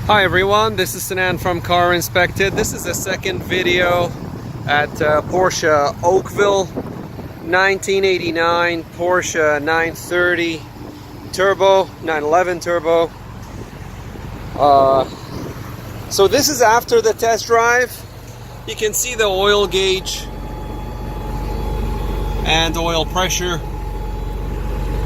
Hi everyone, this is Sinan from GetInspected. This is the second video at Porsche Oakville 1989 Porsche 930 Turbo, 911 Turbo. So this is after the test drive. You can see the oil gauge and oil pressure.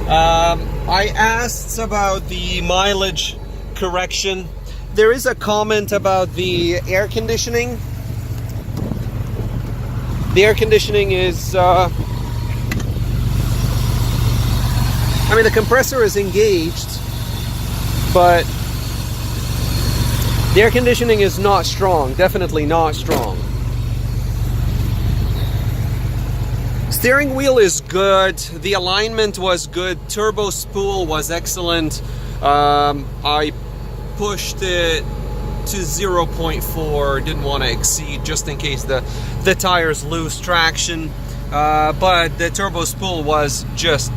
I asked about the mileage correction. There is a comment about the air conditioning. The air conditioning is, I mean, the compressor is engaged, but the air conditioning is not strong, definitely not strong. Steering wheel is good, the alignment was good, turbo spool was excellent. I pushed it to 0.4, didn't want to exceed just in case the tires lose traction, but the turbo spool was just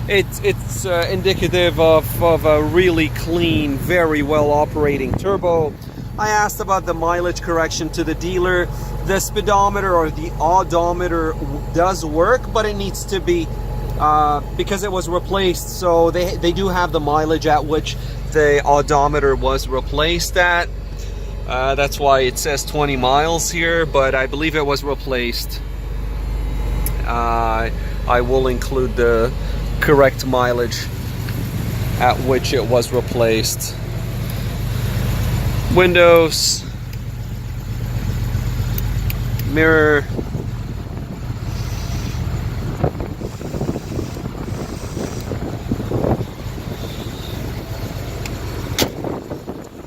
it's indicative of a really clean, very well operating turbo. I asked about the mileage correction to the dealer. The speedometer or the odometer does work, but it needs to be because it was replaced, so they do have the mileage at which the odometer was replaced at. That's why it says 20 miles here, but I believe it was replaced. I will include the correct mileage at which it was replaced. Windows, mirror,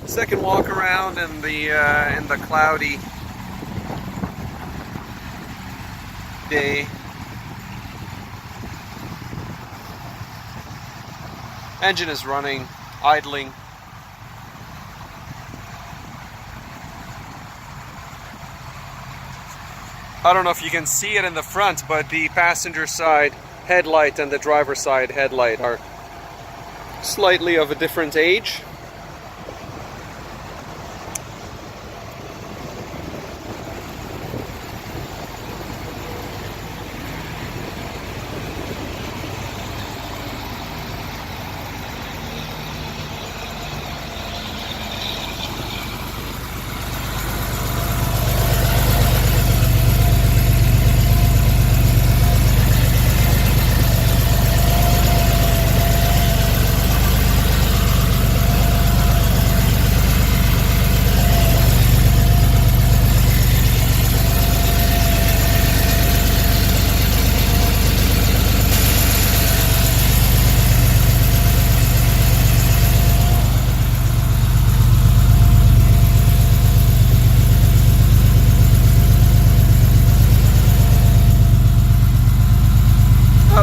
second walk around in the cloudy day. Engine is running, idling. I don't know if you can see it in the front, but the passenger side headlight and the driver side headlight are slightly of a different age. I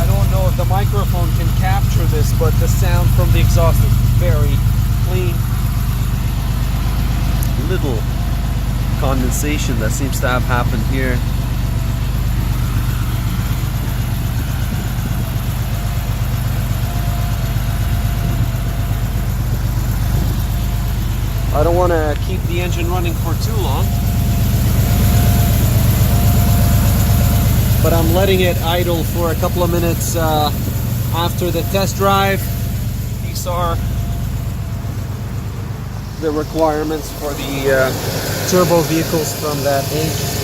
don't know if the microphone can capture this, but the sound from the exhaust is very clean. Little condensation that seems to have happened here. I don't want to keep the engine running for too long, but I'm letting it idle for a couple of minutes after the test drive. These are the requirements for the turbo vehicles from that age.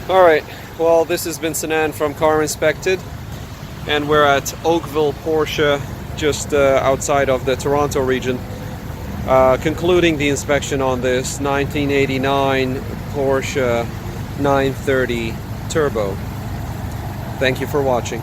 Alright, well, this has been Sinan from GetInspected, and we're at Oakville Porsche, just outside of the Toronto region, concluding the inspection on this 1989 Porsche 930 Turbo. Thank you for watching.